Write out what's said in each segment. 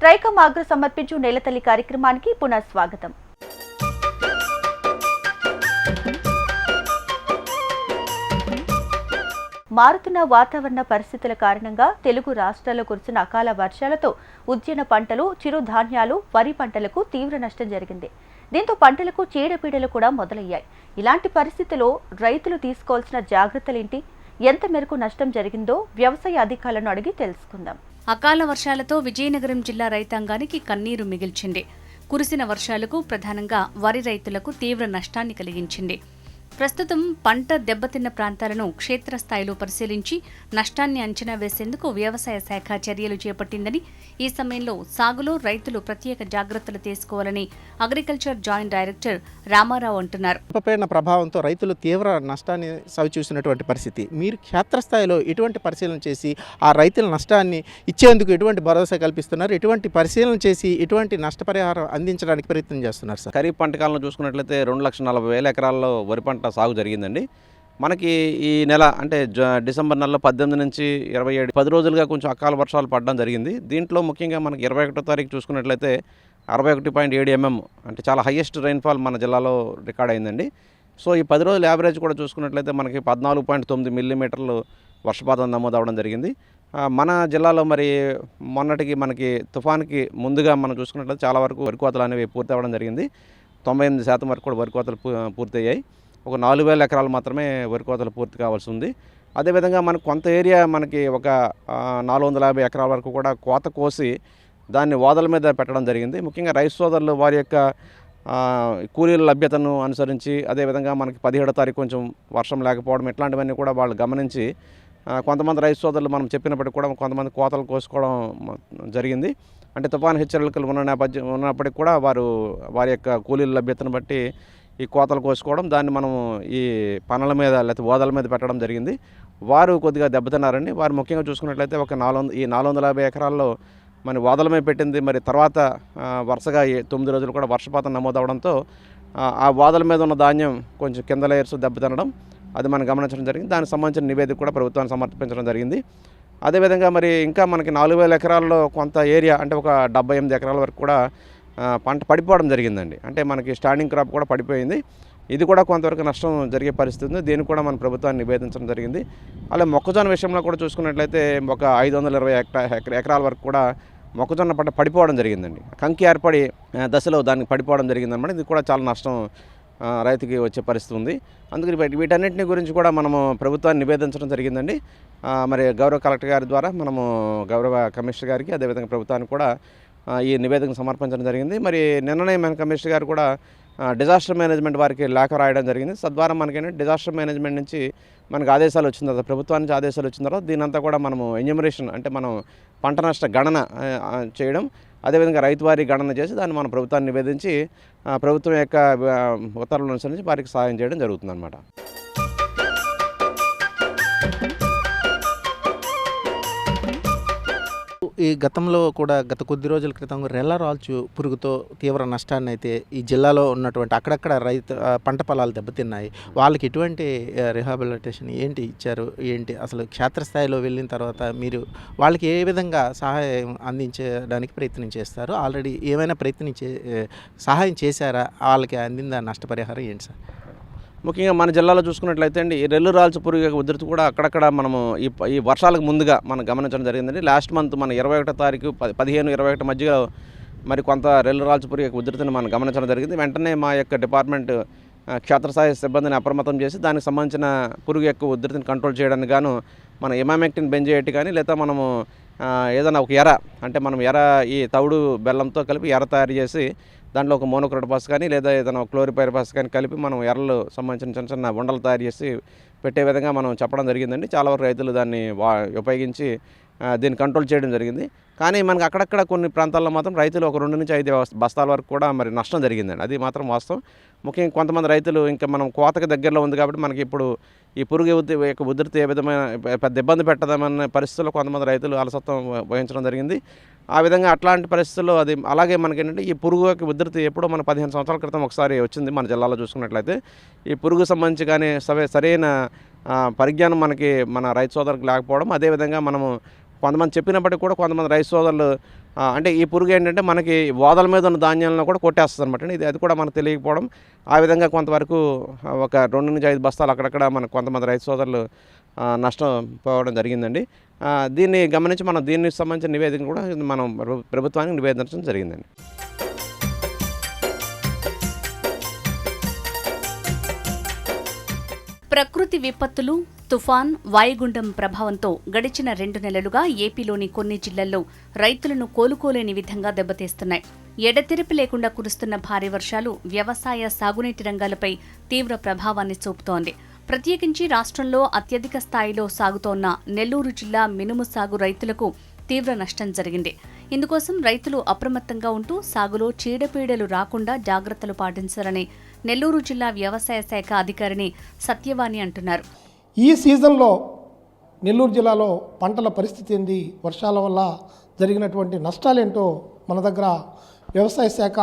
ట్రైకమ్ agro సమర్పించు నేలతల్లి కార్యక్రమానికి పునః స్వాగతం. మారుతున్న వాతావరణ పరిస్థితుల కారణంగా తెలుగు రాష్ట్రాల్లో కురిసిన అకాల వర్షాలతో ఉద్యాన పంటలు, చిరుధాన్యాలు, వరి పంటలకు తీవ్ర నష్టం జరిగింది. దీంతో పంటలకు చీడపీడలు కూడా మొదలయ్యాయి. ఇలాంటి పరిస్థితుల్లో రైతులు తీసుకోవాల్సిన జాగ్రత్తలేంటి, ఎంత మేరకు నష్టం జరిగిందో వ్యవసాయ అధికారులను అడిగి తెలుసుకుందాం. అకాల వర్షాలతో విజయనగరం జిల్లా రైతాంగానికి కన్నీరు మిగిల్చింది. కురిసిన వర్షాలకు ప్రధానంగా వరి రైతులకు తీవ్ర నష్టాన్ని కలిగించింది. ప్రస్తుతం పంట దెబ్బతిన్న ప్రాంతాలను క్షేత్రస్థాయిలో పరిశీలించి నష్టాన్ని అంచనా వేసేందుకు వ్యవసాయ శాఖ చర్యలు చేపట్టిందని, ఈ సమయంలో సాగులో రైతులు ప్రత్యేక జాగ్రత్తలు తీసుకోవాలని అగ్రికల్చర్ జాయింట్ డైరెక్టర్ రామారావు అంటున్నారు. అల్పపీడన ప్రభావంతో రైతులు తీవ్ర నష్టాన్ని చవిచూసినటువంటి పరిస్థితి. మీరు క్షేత్రస్థాయిలో ఎటువంటి పరిశీలన చేసి ఆ రైతుల నష్టాన్ని ఇచ్చేందుకు ఎటువంటి భరోసా కల్పిస్తున్నారు, ఎటువంటి పరిశీలన చేసి ఎటువంటి నష్టపరిహారం అందించడానికి ప్రయత్నం చేస్తున్నారు సార్? ఖరీఫ్ పంట కాలంలో చూసుకున్నట్లయితే 2,40,000 ఎకరాల్లో వరి పంట సాగు జరిగిందండి. మనకి ఈ నెల అంటే డిసెంబర్ నెలలో 18 నుంచి 27 10 రోజులుగా కొంచెం అకాల వర్షాలు పడడం జరిగింది. దీంట్లో ముఖ్యంగా మనకి 21వ తారీఖు చూసుకున్నట్లయితే 61.7 mm అంటే చాలా హయ్యెస్ట్ రైన్ఫాల్ మన జిల్లాలో రికార్డ్ అయిందండి. సో ఈ 10 రోజుల యావరేజ్ కూడా చూసుకున్నట్లయితే మనకి 14.9 మిల్లీమీటర్లు వర్షపాతం నమోదవడం జరిగింది. మన జిల్లాలో మరి మొన్నటికి మనకి తుఫాన్కి ముందుగా మనం చూసుకున్నట్లయితే చాలా వరకు వరి కోతలు అనేవి పూర్తి అవ్వడం జరిగింది. 98% వరకు కూడా వరి కోతలు పూర్తయ్యాయి. ఒక 4,000 ఎకరాలు మాత్రమే వరి కోతలు పూర్తి కావాల్సి ఉంది. అదేవిధంగా మనకు కొంత ఏరియా మనకి ఒక 450 ఎకరాల వరకు కూడా కోత కోసి దాన్ని ఓదల మీద పెట్టడం జరిగింది. ముఖ్యంగా రైతు సోదరులు వారి యొక్క కూలీల లభ్యతను అనుసరించి, అదేవిధంగా మనకి 17వ తారీఖు కొంచెం వర్షం లేకపోవడం ఇట్లాంటివన్నీ కూడా వాళ్ళు గమనించి కొంతమంది రైతు సోదరులు మనం చెప్పినప్పటికీ కూడా కొంతమంది కోతలు కోసుకోవడం జరిగింది. అంటే తుఫాను హెచ్చరికలు ఉన్నప్పటికీ కూడా వారి యొక్క కూలీల లభ్యతను బట్టి ఈ కోతలు కోసుకోవడం, దాన్ని మనం ఈ పనుల మీద లేకపోతే ఓదల మీద పెట్టడం జరిగింది. వారు కొద్దిగా దెబ్బతిన్నారండి. వారు ముఖ్యంగా చూసుకున్నట్లయితే ఒక 450 ఎకరాల్లో మన ఓదల మీద పెట్టింది. మరి తర్వాత వరుసగా 9 రోజులు కూడా వర్షపాతం నమోదవడంతో ఆ ఓదల మీద ఉన్న ధాన్యం కొంచెం కింద లేయర్స్ దెబ్బతినడం అది మనం గమనించడం జరిగింది. దానికి సంబంధించిన నివేదిక కూడా ప్రభుత్వానికి సమర్పించడం జరిగింది. అదేవిధంగా మరి ఇంకా మనకి 4,000 ఎకరాల్లో కొంత ఏరియా అంటే ఒక 78 ఎకరాల వరకు కూడా పంట పడిపోవడం జరిగిందండి. అంటే మనకి స్టాండింగ్ క్రాప్ కూడా పడిపోయింది. ఇది కూడా కొంతవరకు నష్టం జరిగే పరిస్థితి ఉంది. దీన్ని కూడా మన ప్రభుత్వాన్ని నివేదించడం జరిగింది. అలాగే మొక్కజొన్న విషయంలో కూడా చూసుకున్నట్లయితే ఒక 520 ఎకరాల వరకు కూడా మొక్కజొన్న పంట పడిపోవడం జరిగిందండి. కంకి ఏర్పడి దశలో దానికి పడిపోవడం జరిగిందన్నమాట. ఇది కూడా చాలా నష్టం రైతుకి వచ్చే పరిస్థితి ఉంది. అందుకని వీటన్నింటిని గురించి కూడా మనము ప్రభుత్వాన్ని నివేదించడం జరిగిందండి. మరి గౌరవ కలెక్టర్ గారి ద్వారా మనము గౌరవ కమిషనర్ గారికి అదేవిధంగా ప్రభుత్వానికి కూడా ఈ నివేదికను సమర్పించడం జరిగింది. మరి నిన్ననే మన కమిషనర్ గారు కూడా డిజాస్టర్ మేనేజ్మెంట్ వారికి లేఖ రాయడం జరిగింది. తద్వారా మనకేంటంటే డిజాస్టర్ మేనేజ్మెంట్ నుంచి మనకు ఆదేశాలు వచ్చిన తర్వాత, ప్రభుత్వం నుంచి ఆదేశాలు వచ్చిన తర్వాత దీనంతా కూడా మనము ఎన్యూమరేషన్ అంటే మనం పంట నష్ట గణన చేయడం, అదేవిధంగా రైతువారీ గణన చేసి దాన్ని మన ప్రభుత్వాన్ని నివేదించి ప్రభుత్వం యొక్క ఉత్తర్వులను అనుసరించి వారికి సహాయం చేయడం జరుగుతుందన్నమాట. ఈ గతంలో కూడా గత కొద్ది రోజుల క్రితం రెల్లరాల్చు పురుగుతో తీవ్ర నష్టాన్ని అయితే ఈ జిల్లాలో ఉన్నటువంటి అక్కడక్కడ పంట పొలాలు దెబ్బతిన్నాయి. వాళ్ళకి ఎటువంటి రిహాబిలిటేషన్ ఏంటి ఇచ్చారు, ఏంటి అసలు క్షేత్రస్థాయిలో వెళ్ళిన తర్వాత మీరు వాళ్ళకి ఏ విధంగా సహాయం అందించడానికి ప్రయత్నం చేస్తారు? ఆల్రెడీ ఏమైనా సహాయం చేశారా? వాళ్ళకి అందిందా నష్టపరిహారం ఏంటి సార్? ముఖ్యంగా మన జిల్లాలో చూసుకున్నట్లయితే అండి, ఈ రెల్లు రాల్చు పురుగు యొక్క ఉధృతి కూడా అక్కడక్కడ మనము ఈ వర్షాలకు ముందుగా మనం గమనించడం జరిగిందండి. లాస్ట్ మంత్ మన 21వ తారీఖు 15-21 మధ్యలో మరి కొంత రెల్లు రాల్చు పురుగు యొక్క ఉధృతిని మనం గమనించడం జరిగింది. వెంటనే మా యొక్క డిపార్ట్మెంట్ క్షేత్రస్థాయి సిబ్బందిని అప్రమత్తం చేసి దానికి సంబంధించిన పురుగు యొక్క ఉధృతిని కంట్రోల్ చేయడానికి గాను మన ఇమామెక్టిన్ బెంజోయేట్ కానీ లేదా మనము ఏదైనా ఒక ఎర అంటే మనం ఈ తౌడు బెల్లంతో కలిపి ఎర తయారు చేసి దాంట్లో ఒక మోనోక్రోటోఫాస్ కానీ లేదా ఏదైనా క్లోరిపైరిఫాస్ కానీ కలిపి మనం ఎర్రలు సంబంధించిన చిన్న చిన్న ఉండలు తయారు చేసి పెట్టే విధంగా మనం చెప్పడం జరిగిందండి. చాలా వరకు రైతులు దాన్ని ఉపయోగించి దీన్ని కంట్రోల్ చేయడం జరిగింది. కానీ మనకి అక్కడక్కడ కొన్ని ప్రాంతాల్లో మాత్రం రైతులు ఒక 2 నుంచి 5 బస్తాల వరకు కూడా మరి నష్టం జరిగిందండి. అది మాత్రం వాస్తవం. ముఖ్యంగా కొంతమంది రైతులు ఇంకా మనం కోతకు దగ్గరలో ఉంది కాబట్టి మనకి ఇప్పుడు ఈ పురుగు యొక్క ఉధృతి ఏ విధమైన పెద్ద ఇబ్బంది పెట్టదమన్న పరిస్థితుల్లో కొంతమంది రైతులు అలసత్వం వహించడం జరిగింది. ఆ విధంగా అట్లాంటి పరిస్థితుల్లో అది అలాగే మనకేంటంటే ఈ పురుగు యొక్క ఉధృతి ఎప్పుడో మన 15 సంవత్సరాల క్రితం ఒకసారి వచ్చింది మన జిల్లాలో చూసుకున్నట్లయితే. ఈ పురుగు సంబంధించి కానీ సరైన పరిజ్ఞానం మన రైతు సోదరులకు లేకపోవడం, అదేవిధంగా మనము కొంతమంది చెప్పినప్పటికీ కూడా కొంతమంది రైతు సోదరులు అంటే ఈ పురుగు ఏంటంటే మనకి ఓదల మీద ఉన్న ధాన్యాలను కూడా కొట్టేస్తుంది అనమాట. అది కూడా మనకు తెలియకపోవడం, ఆ విధంగా కొంతవరకు ఒక 2 నుంచి 5 బస్తాలు అక్కడక్కడ మనకు కొంతమంది రైతు సోదరులు నష్టం పోవడం జరిగిందండి. దీన్ని గమనించి మనం దీనికి సంబంధించిన నివేదిక కూడా మనం ప్రభుత్వానికి నివేదించడం జరిగిందండి. ప్రకృతి విపత్తులు, తుఫాన్, వాయుగుండం ప్రభావంతో గడిచిన 2 నెలలుగా ఏపీలోని కొన్ని జిల్లాల్లో రైతులను కోలుకోలేని విధంగా దెబ్బతీస్తున్నాయి. ఎడతెరిపి లేకుండా కురుస్తున్న భారీ వర్షాలు వ్యవసాయ, సాగునీటి రంగాలపై తీవ్ర ప్రభావాన్ని చూపుతోంది. ప్రత్యేకించి రాష్ట్రంలో అత్యధిక స్థాయిలో సాగుతోన్న నెల్లూరు జిల్లా మినుము సాగు రైతులకు తీవ్ర నష్టం జరిగింది. ఇందుకోసం రైతులు అప్రమత్తంగా ఉంటూ సాగులో చీడపీడలు రాకుండా జాగ్రత్తలు పాటించాలని నెల్లూరు జిల్లా వ్యవసాయ శాఖ అధికారిని సత్యవాణి అంటున్నారు. ఈ సీజన్లో నెల్లూరు జిల్లాలో పంటల పరిస్థితి ఏంది, వర్షాల వల్ల జరిగినటువంటి నష్టాలేంటో మన దగ్గర వ్యవసాయ శాఖ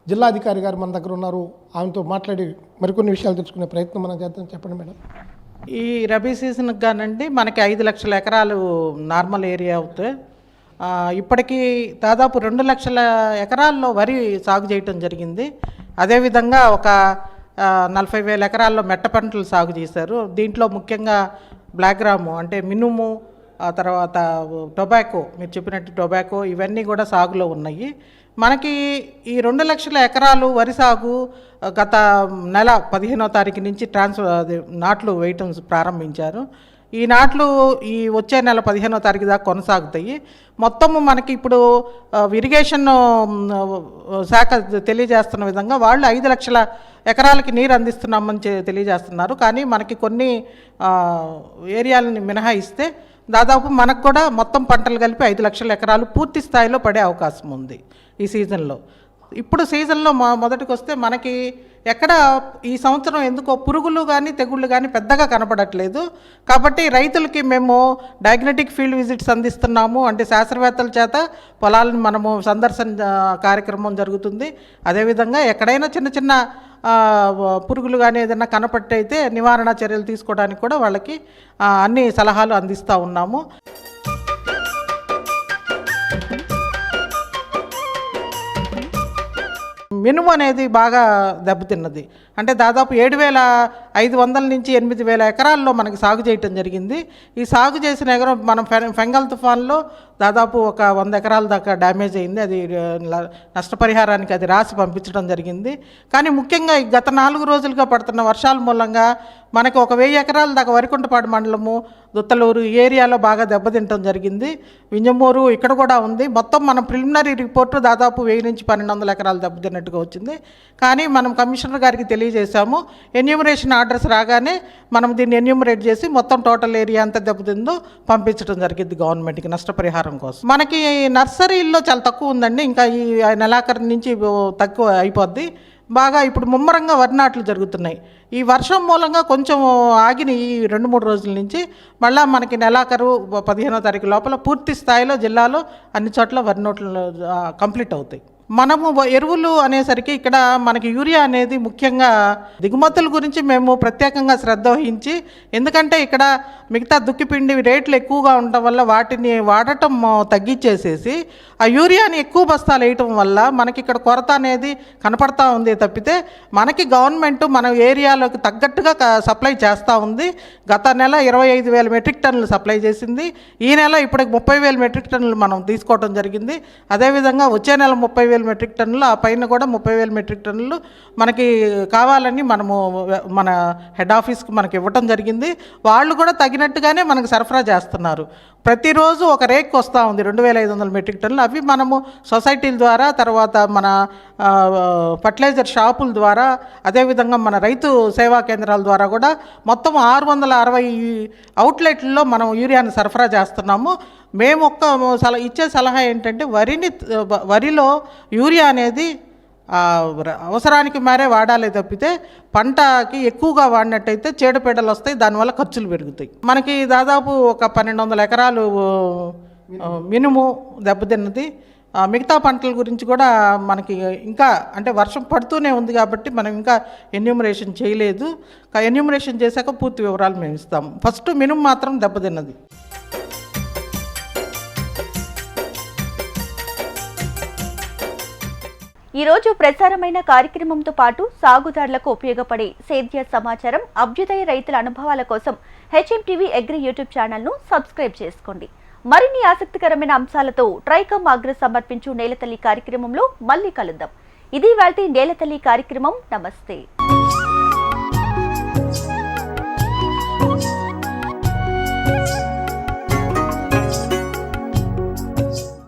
జిల్లాధికారి గారు మన దగ్గర ఉన్నారు. ఆమెతో మాట్లాడి మరికొన్ని విషయాలు తెలుసుకునే ప్రయత్నం మనం చేద్దాం. చెప్పండి మేడం. ఈ రబీ సీజన్కి కానండి మనకి 5 లక్షల ఎకరాలు నార్మల్ ఏరియా అవుతాయి. ఇప్పటికీ దాదాపు 2 లక్షల ఎకరాల్లో వరి సాగు చేయటం జరిగింది. అదేవిధంగా ఒక 40,000 ఎకరాల్లో మెట్ట పంటలు సాగు చేశారు. దీంట్లో ముఖ్యంగా బ్లాక్ గ్రాము అంటే మినుము, ఆ తర్వాత టొబాకో, మీరు చెప్పినట్టు టొబాకో, ఇవన్నీ కూడా సాగులో ఉన్నాయి. మనకి ఈ 2 లక్షల ఎకరాలు వరి సాగు గత నెల 15వ తారీఖు నుంచి నాట్లు వేయటం ప్రారంభించారు. ఈ నాట్లు ఈ వచ్చే నెల 15వ తారీఖు దాకా కొనసాగుతాయి. మొత్తము మనకి ఇప్పుడు ఇరిగేషన్ శాఖ తెలియజేస్తున్న విధంగా వాళ్ళు 5 లక్షల ఎకరాలకి నీరు అందిస్తున్నామని తెలియజేస్తున్నారు. కానీ మనకి కొన్ని ఏరియాలని మినహాయిస్తే దాదాపు మనకు కూడా మొత్తం పంటలు కలిపి 5 లక్షల ఎకరాలు పూర్తి స్థాయిలో పడే అవకాశం ఉంది ఈ సీజన్లో. ఇప్పుడు సీజన్లో మొదటికి వస్తే మనకి ఎక్కడ ఈ సంవత్సరం ఎందుకో పురుగులు కానీ తెగుళ్ళు కానీ పెద్దగా కనపడట్లేదు. కాబట్టి రైతులకి మేము డయాగ్నటిక్ ఫీల్డ్ విజిట్స్ అందిస్తున్నాము. అంటే శాస్త్రవేత్తల చేత పొలాలను మనము సందర్శన కార్యక్రమం జరుగుతుంది. అదేవిధంగా ఎక్కడైనా చిన్న చిన్న పురుగులు కానీ ఏదైనా కనపట్టయితే నివారణ చర్యలు తీసుకోవడానికి కూడా వాళ్ళకి అన్ని సలహాలు అందిస్తూ ఉన్నాము. మినుము అనేది బాగా దెబ్బతిన్నది. అంటే దాదాపు 7,500 నుంచి 8,000 ఎకరాల్లో మనకి సాగు చేయటం జరిగింది. ఈ సాగు చేసిన ఎకరం మనం ఫెంగల్ తుఫాన్లో దాదాపు ఒక 100 ఎకరాల దాకా డ్యామేజ్ అయింది. అది నష్టపరిహారానికి అది రాసి పంపించడం జరిగింది. కానీ ముఖ్యంగా ఈ గత 4 రోజులుగా పడుతున్న వర్షాల మూలంగా మనకు ఒక 1000 ఎకరాల దాకా వరికుంటపాడు మండలము, దుత్తలూరు ఈ ఏరియాలో బాగా దెబ్బతింటం జరిగింది. వింజమూరు ఇక్కడ కూడా ఉంది. మొత్తం మనం ప్రిలిమినరీ రిపోర్టు దాదాపు 1000 నుంచి 1,200 ఎకరాలు దెబ్బతిన్నట్టుగా వచ్చింది. కానీ మనం కమిషనర్ గారికి తెలియజేశాము. ఎన్యూమరేషన్ ఆర్డర్స్ రాగానే మనం దీన్ని ఎన్యూమరేట్ చేసి మొత్తం టోటల్ ఏరియా ఎంత దెబ్బతిందో పంపించడం జరిగింది గవర్నమెంట్కి నష్టపరిహారం కోసం. మనకి నర్సరీల్లో చాలా తక్కువ ఉందండి. ఇంకా ఈ నెలాఖరు నుంచి తక్కువ అయిపోద్ది. బాగా ఇప్పుడు ముమ్మరంగా వరి నాట్లు జరుగుతున్నాయి. ఈ వర్షం మూలంగా కొంచెం ఆగిన ఈ 2-3 రోజుల నుంచి మళ్ళీ మనకి నెలాఖరు 15వ తారీఖు లోపల పూర్తి స్థాయిలో జిల్లాలో అన్ని చోట్ల వరి నాట్లు కంప్లీట్ అవుతాయి. మనము ఎరువులు అనేసరికి ఇక్కడ మనకి యూరియా అనేది ముఖ్యంగా దిగుమతుల గురించి మేము ప్రత్యేకంగా శ్రద్ధ వహించి, ఎందుకంటే ఇక్కడ మిగతా దుక్కిపిండి రేట్లు ఎక్కువగా ఉండటం వల్ల వాటిని వాడటం తగ్గించేసేసి ఆ యూరియాని ఎక్కువ బస్తాలు వేయటం వల్ల మనకి ఇక్కడ కొరత అనేది కనపడతా ఉంది తప్పితే మనకి గవర్నమెంట్ మన ఏరియాలోకి తగ్గట్టుగా సప్లై చేస్తూ ఉంది. గత నెల 25,000 మెట్రిక్ టన్నులు సప్లై చేసింది. ఈ నెల ఇప్పటికి 30,000 మెట్రిక్ టన్నులు మనం తీసుకోవడం జరిగింది. అదేవిధంగా వచ్చే నెల 30,000 మెట్రిక్ టన్నులు, ఆ పైన కూడా 30,000 మెట్రిక్ టన్నులు మనకి కావాలని మనము మన హెడ్ ఆఫీస్కి మనకి ఇవ్వటం జరిగింది. వాళ్ళు కూడా తగినట్టుగానే మనకు సరఫరా చేస్తున్నారు. ప్రతిరోజు ఒక రేక్ వస్తూ ఉంది 2,500 మెట్రిక్ టన్నులు. అవి మనము సొసైటీల ద్వారా, తర్వాత మన ఫర్టిలైజర్ షాపుల ద్వారా, అదేవిధంగా మన రైతు సేవా కేంద్రాల ద్వారా కూడా మొత్తం 660 అవుట్లెట్లలో మనం యూరియాని సరఫరా చేస్తున్నాము. మేము ఇచ్చే సలహా ఏంటంటే వరిలో యూరియా అనేది అవసరానికి మారే వాడాలి తప్పితే పంటకి ఎక్కువగా వాడినట్టయితే చీడపీడలు వస్తాయి, దానివల్ల ఖర్చులు పెరుగుతాయి. మనకి దాదాపు ఒక 1,200 ఎకరాలు మినుము దెబ్బతిన్నది. మిగతా పంటల గురించి కూడా మనకి ఇంకా అంటే వర్షం పడుతూనే ఉంది కాబట్టి మనం ఇంకా ఎన్యూమరేషన్ చేయలేదు. ఎన్యూమరేషన్ చేశాక పూర్తి వివరాలు మేము ఇస్తాము. ఫస్ట్ మినుము మాత్రం దెబ్బతిన్నది. ఈ రోజు ప్రసారమైన కార్యక్రమంతో పాటు సాగుదారులకు ఉపయోగపడే సేద్య సమాచారం, అభ్యుదయ రైతుల అనుభవాల కోసం హెచ్ఎంటీవీ అగ్రి యూట్యూబ్ ఛానల్ను సబ్స్క్రైబ్ చేసుకోండి. మరిన్ని ఆసక్తికరమైన అంశాలతో ట్రైకమ్ అగ్రి సమర్పించు నేలతల్లి కార్యక్రమంలో మళ్ళీ కలుద్దాం. ఇది ఇవాల్టి నేలతల్లి కార్యక్రమం. నమస్తే.